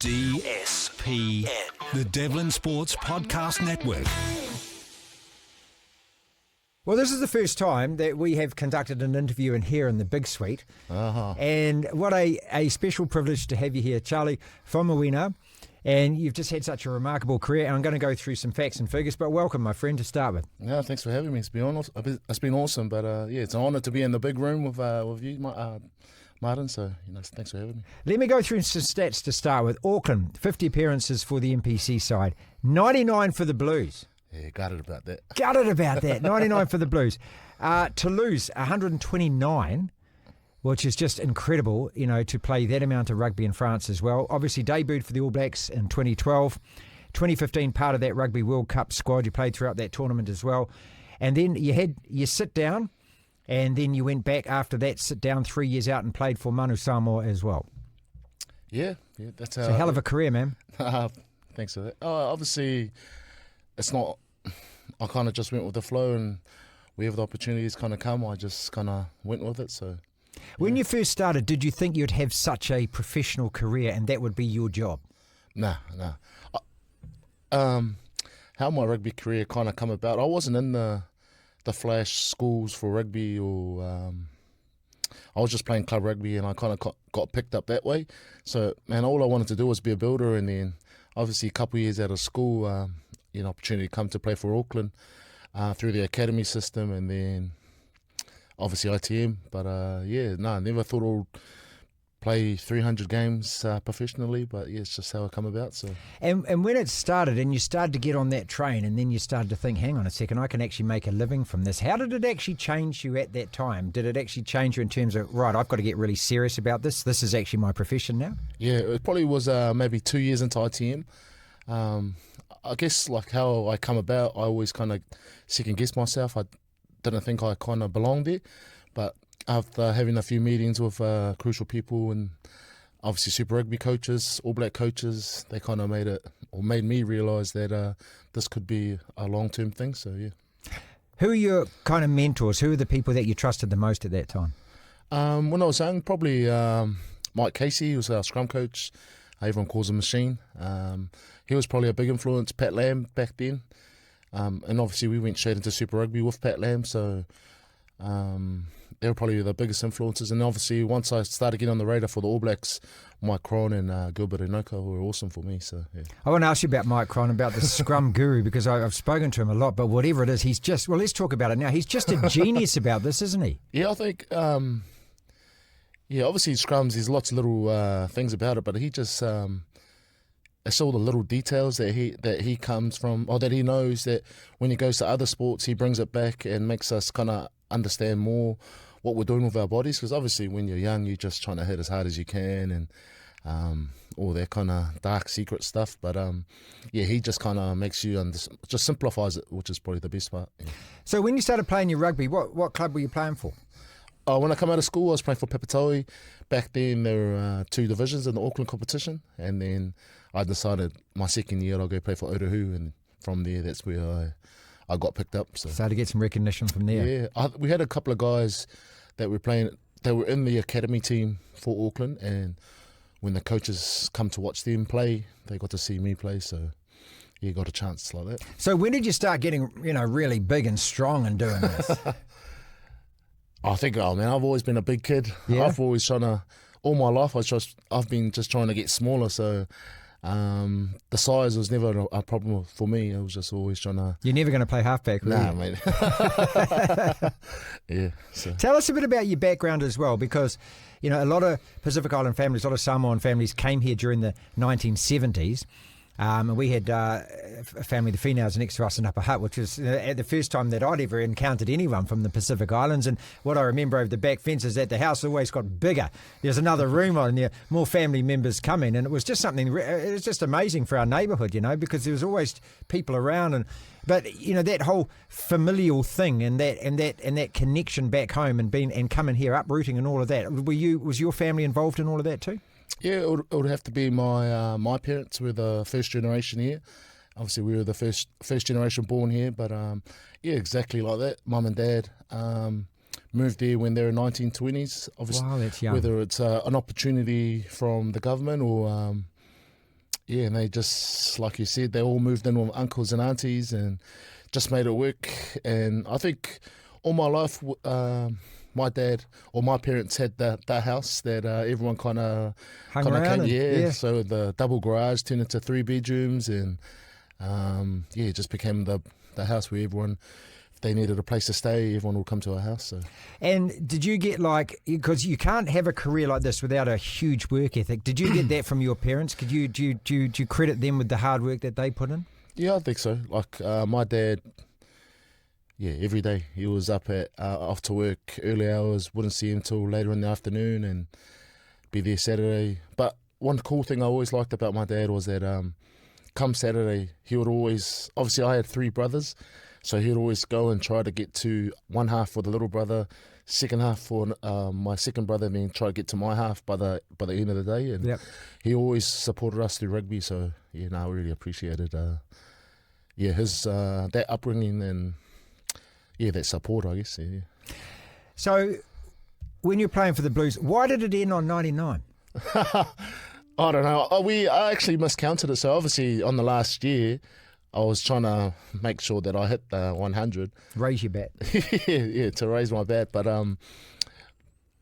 DSPN, the Devlin Sports Podcast Network. Well, this is the first time that we have conducted an interview in here in the Big Suite. And what a special privilege to have you here, Charlie Faumuina. And you've just had such a remarkable career. And I'm going to go through some facts and figures, but welcome, my friend, to start with. Yeah, thanks for having me. It's been awesome. But yeah, it's an honour to be in the big room with you, Martin. So thanks for having me. Let me go through some stats to start with. Auckland, 50 appearances for the NPC side, 99 for the Blues. Yeah, gutted about that. 99 for the Blues. Toulouse, 129, which is just incredible, to play that amount of rugby in France as well. Obviously debuted for the All Blacks in 2012. 2015, part of that Rugby World Cup squad. You played throughout that tournament as well. And then you sit down, and then you went back after that, sit down 3 years out and played for Manu, Samoa as well. Yeah, that's it's a hell of a career, man. Thanks for that. Obviously, it's not. I kind of just went with the flow, and wherever the opportunities kind of come, I just kind of went with it. So, yeah. When you first started, did you think you'd have such a professional career and that would be your job? Nah. How my rugby career kind of come about, I wasn't in the flash schools for rugby, or I was just playing club rugby, and I kind of got picked up that way. So, man, all I wanted to do was be a builder, and then obviously a couple of years out of school, opportunity to come to play for Auckland through the academy system, and then obviously ITM. But I never thought I'd play 300 games professionally, but yeah, it's just how it come about. So, and when it started, and you started to get on that train, and then you started to think, hang on a second, I can actually make a living from this. How did it actually change you at that time? Did it actually change you in terms of, right, I've got to get really serious about this? This is actually my profession now? Yeah, it probably was maybe 2 years into ITM. I guess like how I come about, I always kind of second guess myself. I didn't think I kind of belonged there, but after having a few meetings with crucial people and obviously Super Rugby coaches, All Black coaches, they kind of made me realise that this could be a long-term thing. So yeah. Who are your kind of mentors? Who are the people that you trusted the most at that time? When I was young, probably Mike Casey, who was our scrum coach. Everyone calls him Machine. He was probably a big influence. Pat Lam back then. And obviously we went straight into Super Rugby with Pat Lam, so they were probably the biggest influences. And obviously once I started getting on the radar for the All Blacks, Mike Cron and Gilbert Enoka were awesome for me. So yeah. I want to ask you about Mike Cron, about the scrum guru, because I've spoken to him a lot, but whatever it is, he's just, well, let's talk about it now. He's just a genius about this, isn't he? Yeah, I think... obviously scrums, there's lots of little things about it, but he just... it's all the little details that he comes from, or that he knows, that when he goes to other sports, he brings it back and makes us kind of understand more what we're doing with our bodies. Because obviously when you're young, you're just trying to hit as hard as you can, and all that kind of dark secret stuff. But he just kind of makes you just simplifies it, which is probably the best part. Yeah. So when you started playing your rugby, what club were you playing for? When I come out of school, I was playing for Papatoe. Back then, there were 2 divisions in the Auckland competition, and then I decided my second year I'll go play for Otahu, and from there, that's where I got picked up. So started to get some recognition from there. Yeah, we had a couple of guys that were playing. They were in the academy team for Auckland, and when the coaches come to watch them play, they got to see me play. So yeah, got a chance like that. So when did you start getting really big and strong and doing this? I think, I've always been a big kid. Yeah. I've always all my life, I've been just trying to get smaller. So the size was never a problem for me. I was just always trying to... You're never going to play halfback, really? Nah, mate. Yeah. So. Tell us a bit about your background as well, because, a lot of Pacific Island families, a lot of Samoan families came here during the 1970s. And we had a family, the females next to us in Upper Hutt, which was the first time that I'd ever encountered anyone from the Pacific Islands. And what I remember over the back fence is that the house always got bigger. There's another room on there, more family members coming. And it was just something, it was just amazing for our neighbourhood, because there was always people around. But that whole familial thing and that connection back home and coming here, uprooting and all of that. Was your family involved in all of that too? Yeah, it would have to be my parents were the first generation here. Obviously, we were the first generation born here, but exactly like that. Mum and Dad moved here when they were 1920s. Obviously, wow, that's young. Whether it's an opportunity from the government or Yeah, and they just, like you said, they all moved in with uncles and aunties and just made it work. And I think all my life, my dad or my parents had that house that everyone kind of around. came. Yeah, so the double garage turned into 3 bedrooms, and it just became the house where everyone, if they needed a place to stay, everyone would come to our house. So. And did you get because you can't have a career like this without a huge work ethic? Did you get that from your parents? Do you credit them with the hard work that they put in? Yeah, I think so. Like my dad. Yeah, every day he was up at off to work early hours, wouldn't see him till later in the afternoon, and be there Saturday. But one cool thing I always liked about my dad was that come Saturday, he would always, obviously I had 3 brothers, so he'd always go and try to get to one half for the little brother, second half for my second brother, and then try to get to my half by the end of the day. And he always supported us through rugby, so yeah, I really appreciated his that upbringing and that support, I guess. Yeah. So, when you're playing for the Blues, why did it end on 99? I don't know. I actually miscounted it. So obviously on the last year, I was trying to make sure that I hit the 100. Raise your bat. yeah, to raise my bat. But on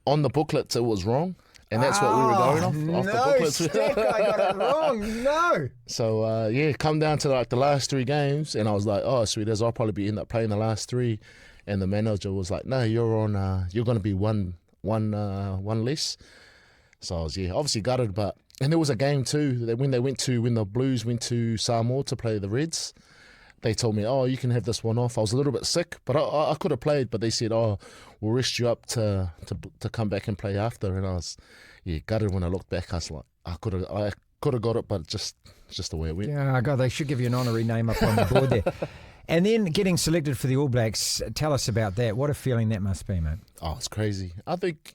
the booklets, it was wrong. And that's what we were going off the booklets. I got it wrong. No. So, come down to like the last 3 games, and I was like, oh, sweet as I'll probably end up playing the last 3. And the manager was like, no, you're going to be one less. So I was, obviously gutted. And there was a game too, that when the Blues went to Samoa to play the Reds, they told me, oh, you can have this one off. I was a little bit sick, but I could have played. But they said, oh, we'll rest you up to come back and play after. And I was, gutted when I looked back. I was like, I could have got it, but just the way it went. Yeah, God, they should give you an honorary name up on the board there. And then getting selected for the All Blacks, tell us about that. What a feeling that must be, mate. Oh, it's crazy. I think,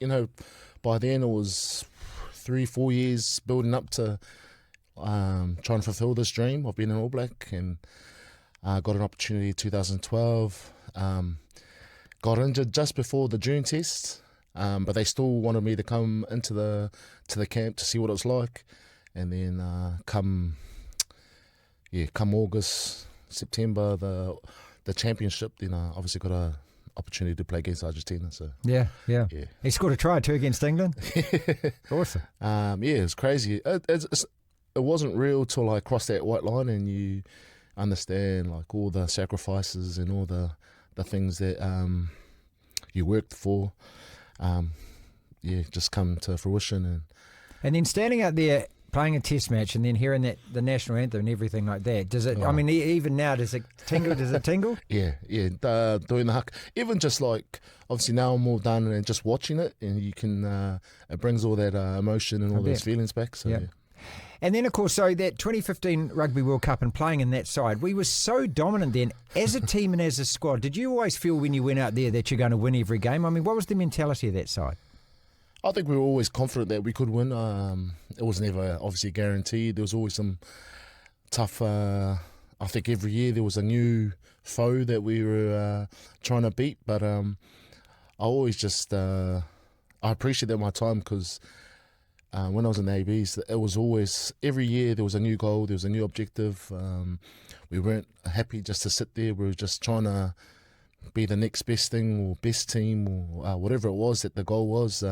by then it was 3-4 years building up to trying to fulfill this dream of being an All Black, and got an opportunity in 2012. Got injured just before the June test, but they still wanted me to come into the camp to see what it was like. And then come August, September, the championship, then I obviously got a opportunity to play against Argentina. So yeah. He scored a try too against England. Awesome. It was crazy. It wasn't real till I crossed that white line and you understand like all the sacrifices and all the things that you worked for. Just come to fruition. And then standing out there playing a test match and then hearing the national anthem and everything like that, does it, I mean, even now, does it tingle? Yeah, doing the haka. Even just like, obviously now I'm all done and just watching it, and you can, it brings all that emotion and all those feelings back. So, yeah. And then, of course, so that 2015 Rugby World Cup and playing in that side, we were so dominant then as a team and as a squad. Did you always feel when you went out there that you're going to win every game? I mean, what was the mentality of that side? I think we were always confident that we could win. It was never obviously guaranteed. There was always some tough, I think every year there was a new foe that we were trying to beat. But I always just, I appreciated my time because when I was in the ABs, it was always, every year there was a new goal, there was a new objective. We weren't happy just to sit there. We were just trying to be the next best thing or best team or whatever it was that the goal was.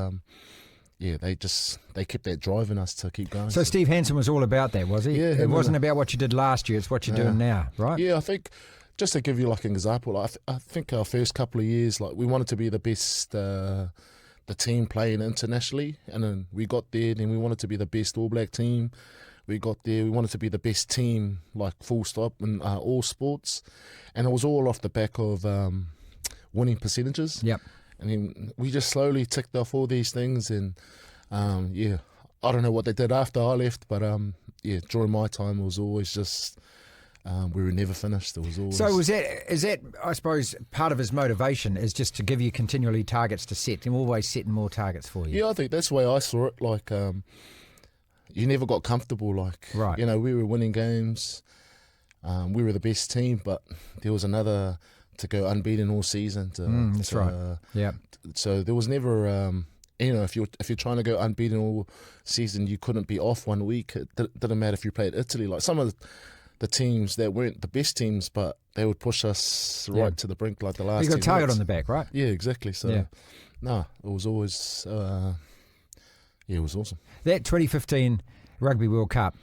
They kept that driving us to keep going. So Steve Hansen was all about that, was he? Yeah. It wasn't about what you did last year, it's what you're doing now, right? Yeah, I think, just to give you like an example, I think our first couple of years, like we wanted to be the best the team playing internationally, and then we got there, then we wanted to be the best All Black team. We got there, we wanted to be the best team, like full stop, in all sports. And it was all off the back of winning percentages. Yep. And then we just slowly ticked off all these things. And, I don't know what they did after I left, but, during my time, it was always just, we were never finished. It was always... So is that, I suppose, part of his motivation is just to give you continually targets to set and always setting more targets for you? Yeah, I think that's the way I saw it. Like... you never got comfortable, right. We were winning games, we were the best team, but there was another to go unbeaten all season. That's right. Yeah. So there was never you know, if you're trying to go unbeaten all season, you couldn't be off 1 week. It didn't matter if you played Italy. Like some of the teams that weren't the best teams, but they would push us right to the brink, like the last. You got a 10 target minutes. on the back, right? Yeah, exactly. So, it was always, it was awesome. That 2015 Rugby World Cup,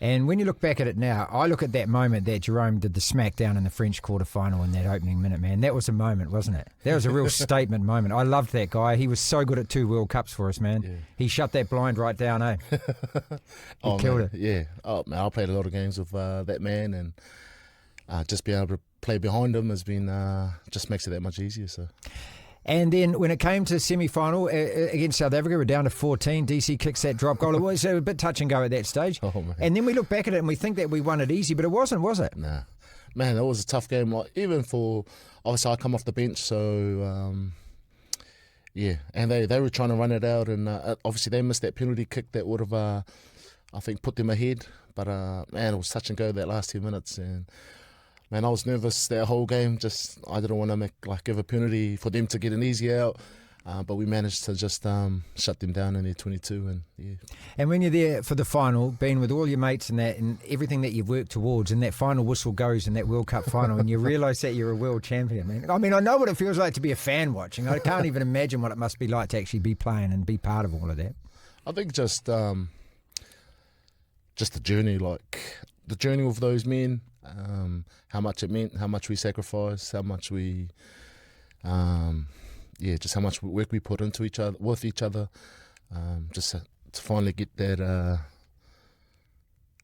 and when you look back at it now, I look at that moment that Jerome did the smackdown in the French quarterfinal in that opening minute, man. That was a moment, wasn't it? That was a real statement moment. I loved that guy. He was so good at 2 World Cups for us, man. Yeah. He shut that blind right down, eh? He killed it. Yeah. Oh, man, I played a lot of games with that man, and just being able to play behind him has been just makes it that much easier. So. And then when it came to semi-final against South Africa, we're down to 14. DC kicks that drop goal. It was a bit touch and go at that stage. Oh, man. And then we look back at it and we think that we won it easy, but it wasn't, was it? Nah. Man, that was a tough game. Like even for, obviously I come off the bench, so and they were trying to run it out, and obviously they missed that penalty kick that would have, I think, put them ahead. But man, it was touch and go that last 10 minutes, and man, I was nervous that whole game. Just I didn't want to give a penalty for them to get an easy out, but we managed to just shut them down in their 22. And yeah. And when you're there for the final, being with all your mates and that, and everything that you've worked towards, and that final whistle goes in that World Cup final, and you realise that you're a world champion, man. I mean, I know what it feels like to be a fan watching. I can't even imagine what it must be like to actually be playing and be part of all of that. I think just the journey, like the journey with those men. How much it meant, how much we sacrificed, how much we, just how much work we put into each other, with each other, just to finally get that,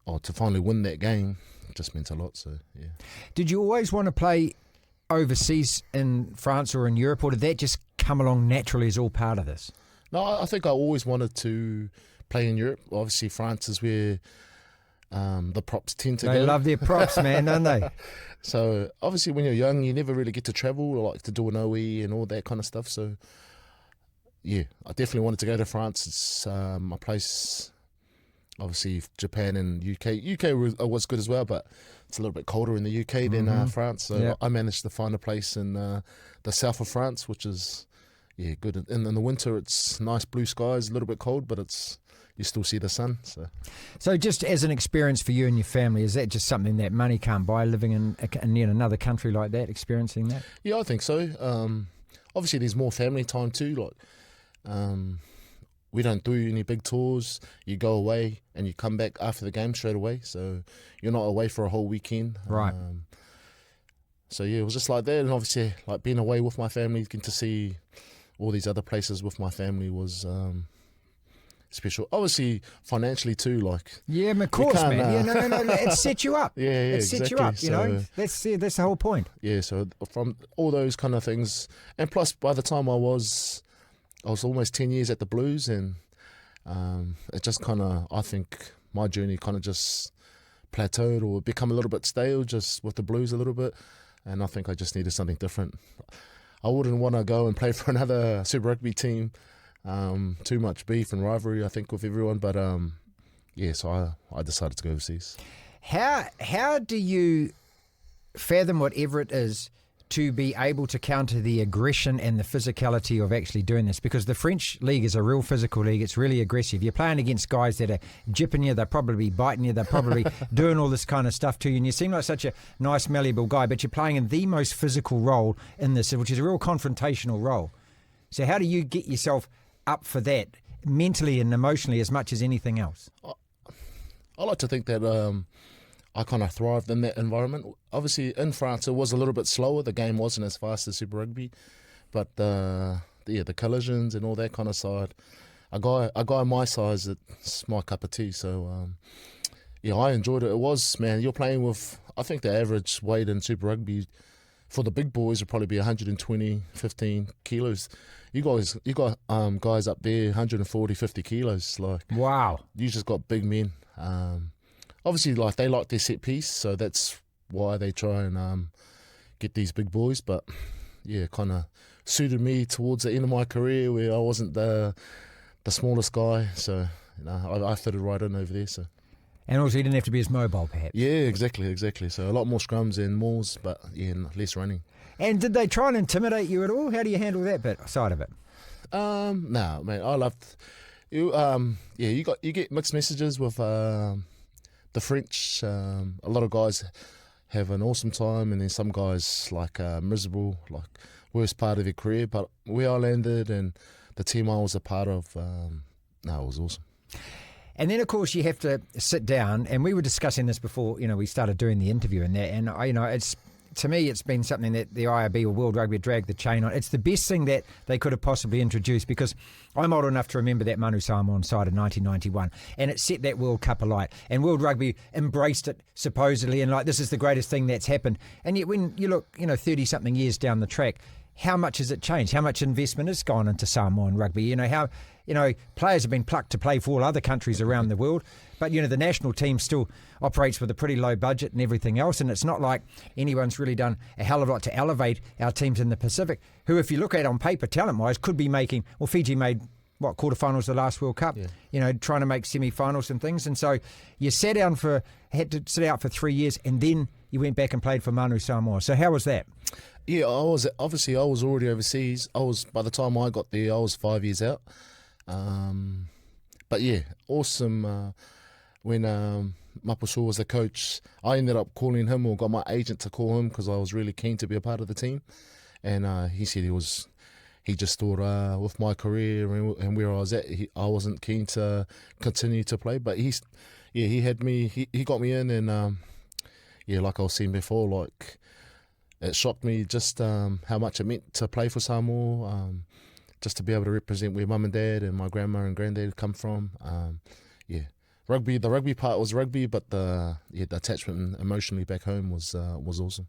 or to finally win that game, just meant a lot. So yeah. Did you always want to play overseas in France or in Europe, or did that just come along naturally as all part of this? No, I think I always wanted to play in Europe. Obviously, France is where the props tend to go. They love their props, man, don't they? So obviously when you're young, you never really get to travel or like to do an OE and all that kind of stuff. So yeah, I definitely wanted to go to France. It's my place. Obviously Japan and UK. UK was good as well, but it's a little bit colder in the UK than France. So I managed to find a place in the south of France, which is good. In the winter, it's nice blue skies, a little bit cold, but you still see the sun. So just as an experience for you and your family, is that just something that money can't buy, living in another country like that, experiencing that? Yeah, I think so. Obviously, there's more family time too. Like, we don't do any big tours. You go away and you come back after the game straight away. So you're not away for a whole weekend. Right. So yeah, it was just like that. And obviously, like being away with my family, getting to see all these other places with my family was special. Obviously, financially too. Like of course, man. No. It set you up. It set you up. You know, that's the whole point. Yeah. So from all those kind of things, and plus by the time I was almost 10 years at the Blues, and it just kind of, I think my journey kind of just plateaued or become a little bit stale just with the Blues a little bit, and I think I just needed something different. I wouldn't want to go and play for another Super Rugby team. Too much beef and rivalry, I think, with everyone. But so I decided to go overseas. How do you fathom whatever it is to be able to counter the aggression and the physicality of actually doing this? Because the French league is a real physical league. It's really aggressive. You're playing against guys that are jipping you. They're probably biting you. They're probably doing all this kind of stuff to you. And you seem like such a nice, malleable guy, but you're playing in the most physical role in this, which is a real confrontational role. So how do you get yourself up for that mentally and emotionally as much as anything else? I like to think that I kind of thrived in that environment. Obviously, in France, it was a little bit slower. The game wasn't as fast as Super Rugby, but the collisions and all that kind of side, a guy my size, it's my cup of tea. So I enjoyed it. It was, man, you're playing with, I think the average weight in Super Rugby for the big boys would probably be 120, 15 kilos. You got guys up there 140, 50 kilos. Like, wow, you just got big men. Obviously, like they like their set piece, so that's why they try and get these big boys. But kind of suited me towards the end of my career where I wasn't the smallest guy, so I fitted right in over there. So. And also, you didn't have to be as mobile, perhaps. Yeah, exactly. So a lot more scrums and mauls, but less running. And did they try and intimidate you at all? How do you handle that side of it? No, man, I loved you. You get mixed messages with the French. A lot of guys have an awesome time, and then some guys miserable, like worst part of their career. But where I landed and the team I was a part of, it was awesome. And then, of course, you have to sit down, and we were discussing this before, we started doing the interview and that, and, to me, it's been something that the IRB or World Rugby dragged the chain on. It's the best thing that they could have possibly introduced, because I'm old enough to remember that Manu Samoan side in 1991, and it set that World Cup alight. And World Rugby embraced it, supposedly, and this is the greatest thing that's happened. And yet when you look, 30-something years down the track, how much has it changed? How much investment has gone into Samoan rugby? How players have been plucked to play for all other countries around the world, but the national team still operates with a pretty low budget and everything else, and it's not like anyone's really done a hell of a lot to elevate our teams in the Pacific, who, if you look at on paper, talent-wise, could be making. Well, Fiji made quarterfinals the last World Cup. Yeah. Trying to make semi-finals and things, and so you had to sit out for 3 years, and then you went back and played for Manu Samoa. So how was that? Yeah, I was already overseas. By the time I got there, I was 5 years out. But yeah, awesome. When Mapuso was the coach, I ended up calling him, or got my agent to call him, because I was really keen to be a part of the team. And he said he just thought with my career and where I was at, I wasn't keen to continue to play. But he had me. He got me in, and like I was saying before, it shocked me just how much it meant to play for Samoa, just to be able to represent where mum and dad and my grandma and granddad come from. Rugby. The rugby part was rugby, but the attachment emotionally back home was awesome.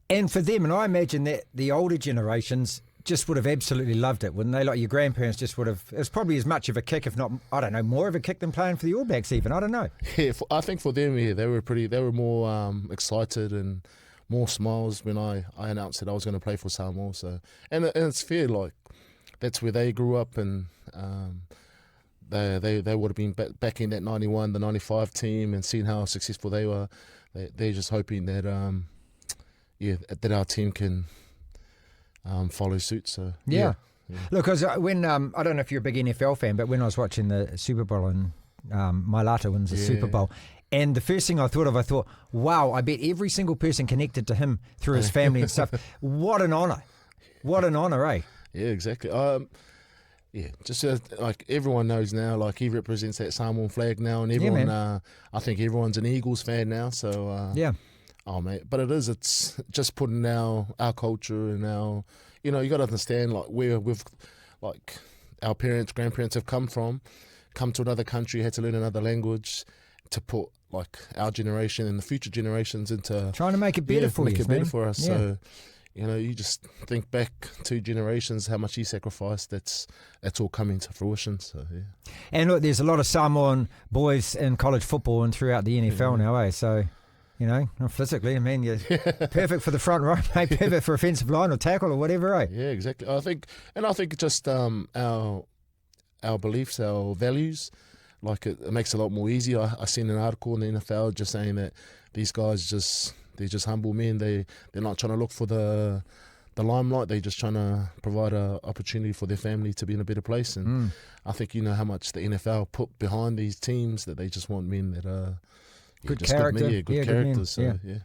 And for them, and I imagine that the older generations just would have absolutely loved it, wouldn't they? Like your grandparents just would have. It was probably as much of a kick, if not, I don't know, more of a kick than playing for the All Blacks even. I don't know. Yeah, I think for them, they were more excited and more smiles when I announced that I was going to play for Samoa. So, and it's fair, that's where they grew up, and they would have been back in that 91, the 95 team, and seeing how successful they were. They're just hoping that that our team can follow suit. So yeah. Look, because when I don't know if you're a big NFL fan, but when I was watching the Super Bowl and Mailata wins the Super Bowl. And the first thing I thought, wow, I bet every single person connected to him through his family and stuff. What an honour. What an honour, eh? Yeah, exactly. Just everyone knows now, he represents that Samoan flag now, and everyone, I think everyone's an Eagles fan now, so... Oh, mate, but it's just putting our culture and our... you got to understand, where our parents, grandparents have come to another country, had to learn another language to put our generation and the future generations into trying to make it better better for us. Yeah. So you just think back 2 generations, how much he sacrificed. That's all coming to fruition. So yeah. And look, there's a lot of Samoan boys in college football and throughout the NFL now, eh? So physically, you're perfect for the front row, mate. Perfect for offensive line or tackle or whatever, eh? Yeah, exactly. I think just our beliefs, our values. It makes it a lot more easier. I seen an article in the NFL just saying that these guys they're just humble men. They're not trying to look for the limelight. They're just trying to provide an opportunity for their family to be in a better place. And I think how much the NFL put behind these teams, that they just want men that are good character. Good characters. So, yeah.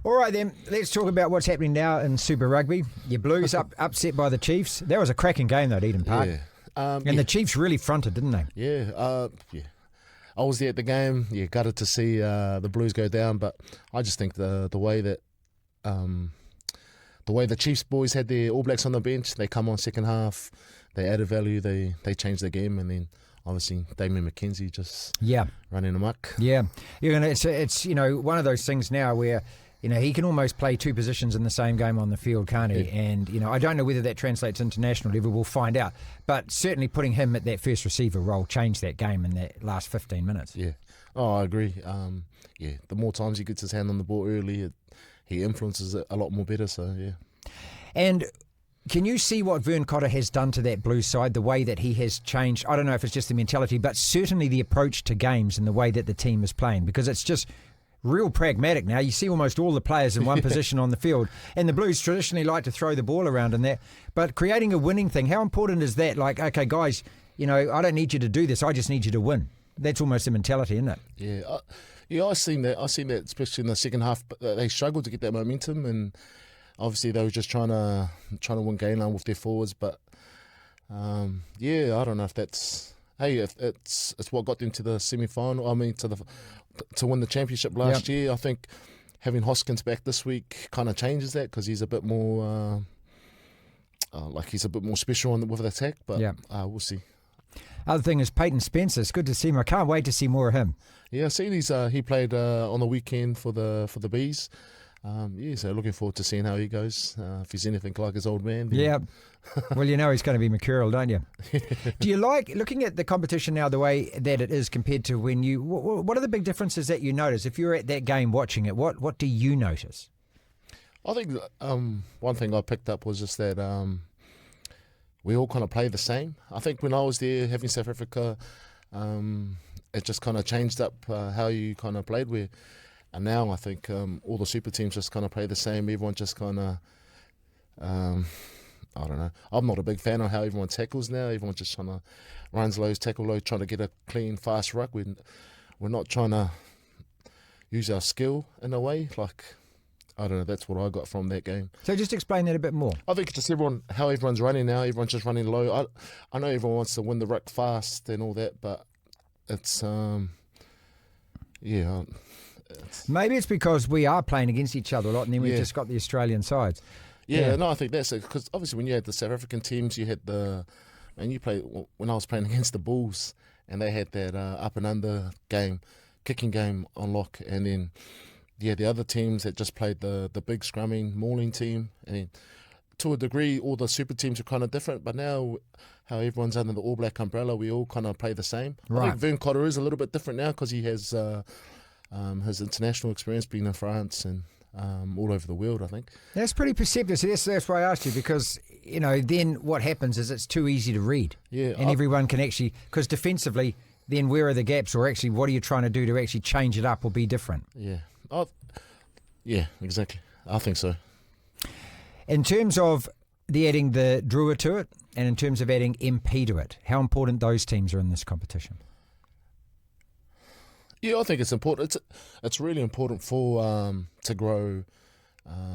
All right, then, let's talk about what's happening now in Super Rugby. Your Blues upset by the Chiefs. That was a cracking game, though, at Eden Park. Yeah. And the Chiefs really fronted, didn't they? Yeah. I was there at the game. Yeah, gutted to see the Blues go down, but I just think the way that the Chiefs boys had their All Blacks on the bench, they come on second half, they added value, they changed the game, and then obviously Damien McKenzie just running amok. Yeah, it's one of those things now where he can almost play 2 positions in the same game on the field, can't he? Yeah. And, I don't know whether that translates international level. We'll find out. But certainly putting him at that first receiver role changed that game in that last 15 minutes. Yeah. Oh, I agree. The more times he gets his hand on the ball early, he influences it a lot more better. So, yeah. And can you see what Vern Cotter has done to that Blues side, the way that he has changed? I don't know if it's just the mentality, but certainly the approach to games and the way that the team is playing, because it's just... real pragmatic now. You see almost all the players in one position on the field, and the Blues traditionally like to throw the ball around in that. But creating a winning thing, how important is that? Like, okay, guys, I don't need you to do this. I just need you to win. That's almost the mentality, isn't it? Yeah, I've seen that. Especially in the second half. But they struggled to get that momentum, and obviously they were just trying to win game line with their forwards. But I don't know if that's. Hey, if it's what got them to the semi-final. I mean, to win the championship last year. I think having Hoskins back this week kind of changes that, because he's a bit more he's a bit more special with the attack. But we'll see. Other thing is Peyton Spencer. It's good to see him. I can't wait to see more of him. Yeah, I see he played on the weekend for the Bees. So looking forward to seeing how he goes. If he's anything like his old man. Yeah. Well, he's going to be mercurial, don't you? Do you like looking at the competition now the way that it is compared to when you... What are the big differences that you notice? If you're at that game watching it, what do you notice? I think one thing I picked up was just that we all kind of play the same. I think when I was there having South Africa, it just kind of changed up how you kind of played with. And now I think all the super teams just kind of play the same. Everyone just kind of, I don't know. I'm not a big fan of how everyone tackles now. Everyone just trying to runs low, tackle low, trying to get a clean, fast ruck. We're not trying to use our skill in a way. Like, I don't know. That's what I got from that game. So just explain that a bit more. I think it's just how everyone's running now. Everyone's just running low. I know everyone wants to win the ruck fast and all that, but it's maybe it's because we are playing against each other a lot, and then we've just got the Australian sides. No, I think that's it. Because obviously when you had the South African teams, you had you played, when I was playing against the Bulls, and they had that up and under game, kicking game on lock, and then the other teams that just played the big scrumming, mauling team, and then, to a degree, all the super teams are kind of different. But now, how everyone's under the All Black umbrella, we all kind of play the same. Right. I think Vern Cotter is a little bit different now because he has his international experience being in France and all over the world, I think. That's pretty perceptive. So that's why I asked you, because, then what happens is it's too easy to read. Yeah. And everyone can actually, because defensively, then where are the gaps, or actually what are you trying to do to actually change it up or be different? Yeah. Yeah, exactly. I think so. In terms of adding the Drua to it, and in terms of adding MP to it, how important those teams are in this competition? Yeah, I think it's important. It's really important for to grow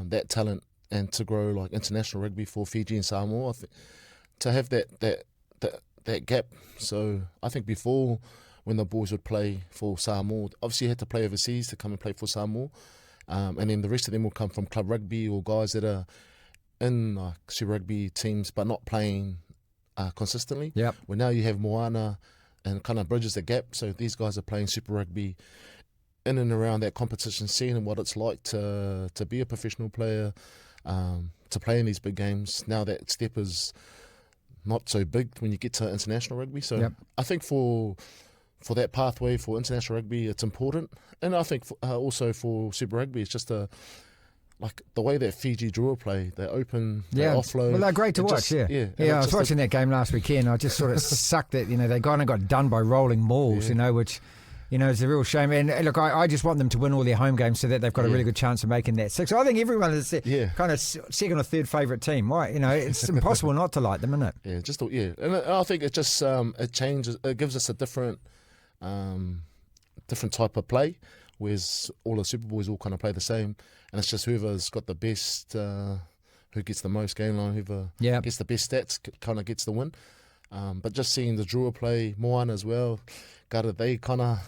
that talent and to grow like international rugby for Fiji and Samoa. To have that gap. So I think before, when the boys would play for Samoa, obviously you had to play overseas to come and play for Samoa, and then the rest of them will come from club rugby or guys that are in Super Rugby teams but not playing consistently. Yep. Well, now you have Moana and kind of bridges the gap. So these guys are playing Super Rugby in and around that competition scene and what it's like to be a professional player, to play in these big games. Now that step is not so big when you get to international rugby. So I think for that pathway for international rugby, it's important. And I think also for Super Rugby, it's just like the way that Fiji Drua play, they open, they offload. Well, they're great to watch, I was watching that game last weekend. I just sort of sucked it. They kind of got done by rolling mauls, which, is a real shame. And look, I just want them to win all their home games so that they've got a really good chance of making that six. I think everyone is kind of second or third favourite team. Right? It's impossible not to like them, isn't it? And I think it just it changes. It gives us a different type of play, whereas all the Super Boys all kind of play the same. And it's just whoever's got the best, who gets the most game line, whoever gets the best stats kind of gets the win. But just seeing the Drua play, Moana as well, they kind of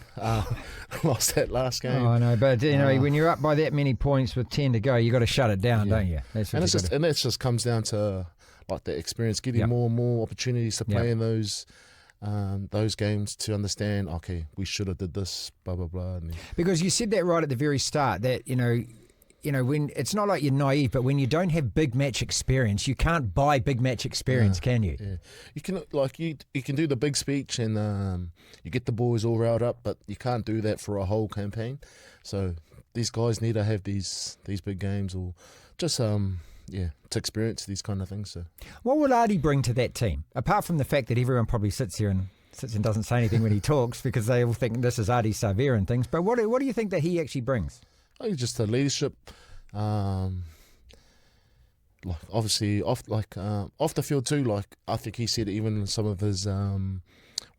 lost that last game. Oh, I know, but when you're up by that many points with 10 to go, you got to shut it down, don't you? And that just comes down to like the experience, getting more and more opportunities to play in those games to understand. Okay, we should have did this, blah blah blah. Because you said that right at the very start that when it's not like you're naive, but when you don't have big match experience, you can't buy big match experience, can you? Yeah, you can you can do the big speech and you get the boys all riled up, but you can't do that for a whole campaign. So these guys need to have these big games or just to experience these kind of things. So what will Artie bring to that team, apart from the fact that everyone probably sits here and sits and doesn't say anything when he talks because they all think this is Adi Savir and things. But what do you think that he actually brings? I think just the leadership, like obviously off the field too. Like I think he said even in some of his when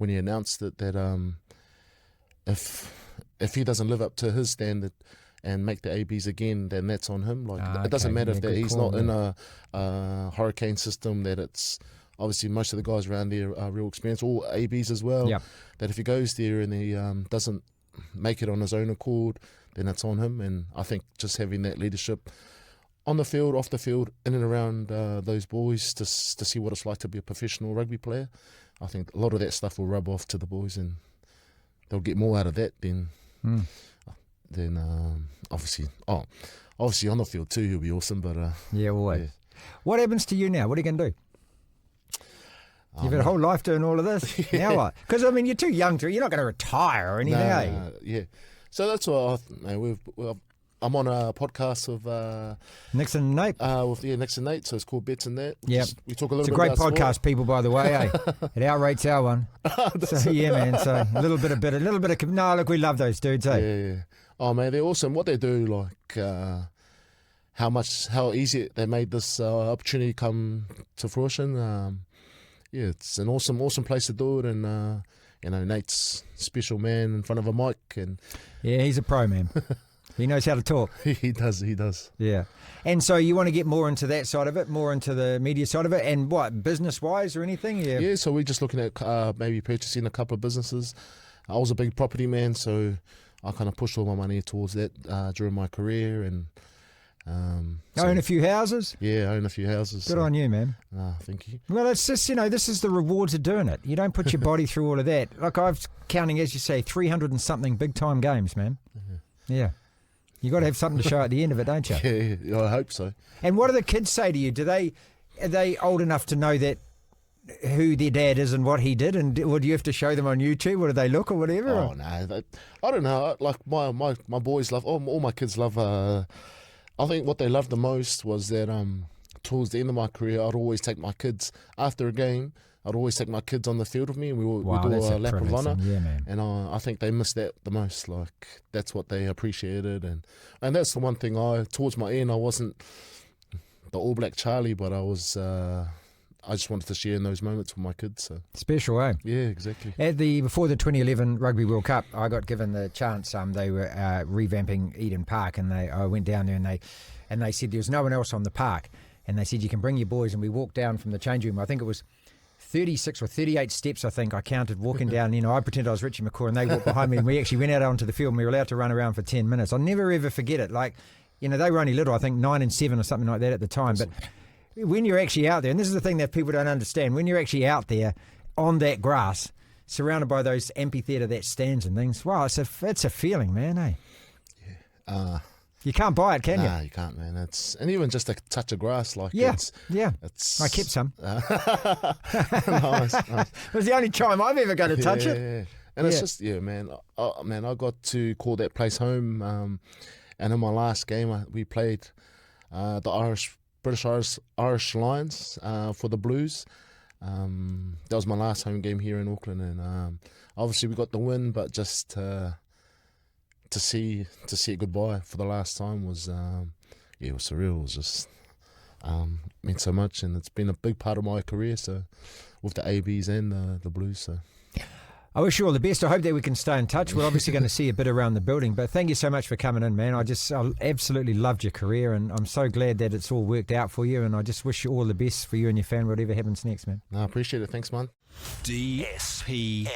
he announced it that if he doesn't live up to his standard and make the ABs again, then that's on him. Like it doesn't matter if he's not in a hurricane system. That it's obviously most of the guys around there are real experienced, all ABs as well. Yep. That if he goes there and he doesn't make it on his own accord, then it's on him. And I think just having that leadership on the field, off the field, in and around those boys to see what it's like to be a professional rugby player, I think a lot of that stuff will rub off to the boys and they'll get more out of that than obviously on the field too. He'll be awesome, but yeah, always. Yeah. What happens to you now? What are you going to do? You've had a whole life doing all of this. Now what? Because, I mean, you're too young you're not going to retire or anything, are you? Yeah. So that's what I'm on a podcast with Nixon and Nate. Nixon and Nate. So it's called Bets and That. Yeah, we talk a little bit. It's a great about podcast, sport. people. By the way, eh? It outrates our one. So yeah, man. So a little bit of. No, look, we love those dudes, eh? Yeah. Oh man, they're awesome. What they do, like how easy they made this opportunity come to fruition. Yeah, it's an awesome place to do it, and Nate's special man in front of a mic, and yeah, he's a pro, man. He knows how to talk. He does. Yeah. And so you want to get more into that side of it, more into the media side of it, and what, business-wise or anything? Yeah, so we're just looking at maybe purchasing a couple of businesses. I was a big property man, so I kind of pushed all my money towards that during my career, and own a few houses? Yeah, own a few houses. Good on you, man. Thank you. Well, it's just, this is the rewards of doing it. You don't put your body through all of that. Like I've counting, as you say, 300 and something big-time games, man. Yeah. You got to have something to show at the end of it, don't you? Yeah, I hope so. And what do the kids say to you? Are they old enough to know that who their dad is and what he did, and would you have to show them on YouTube, or do they look or whatever? Oh no, I don't know. Like my boys love, all my kids love. I think what they loved the most was that towards the end of my career, I'd always take my kids after a game. I'd always take my kids on the field with me, and we do a lap of honour. Yeah, man. And I think they missed that the most. Like that's what they appreciated, and that's the one thing towards my end, I wasn't the All Black Charlie, but I was. I just wanted to share in those moments with my kids. So. Special, eh? Yeah, exactly. Before the 2011 Rugby World Cup, I got given the chance. They were revamping Eden Park, and I went down there, and they said there was no one else on the park, and they said you can bring your boys, and we walked down from the change room. I think it was 36 or 38 steps, I think I counted, walking down. I pretended I was Richie McCaw, and they walked behind me, and we actually went out onto the field, and we were allowed to run around for 10 minutes. I'll never ever forget it. Like, they were only little, I think 9 and 7 or something like that at the time, but when you're actually out there, and this is the thing that people don't understand, when you're actually out there on that grass, surrounded by those amphitheatre, that stands and things, wow, it's a feeling, man, eh? Yeah. You can't buy it, can you? Nah, you can't, man. And even just a touch of grass, like it's I kept some. Nice. It was the only time I've ever got to touch it. Yeah. And it's just, man. I got to call that place home. And in my last game, we played the British Irish Lions for the Blues. That was my last home game here in Auckland, and obviously we got the win, but just to see it goodbye for the last time was it was surreal. It was just meant so much, and it's been a big part of my career. So with the ABs and the Blues, so. I wish you all the best. I hope that we can stay in touch. We're obviously going to see a bit around the building, but thank you so much for coming in, man. I absolutely loved your career, and I'm so glad that it's all worked out for you, and I just wish you all the best for you and your family, whatever happens next, man. No, I appreciate it. Thanks, man. DSPN.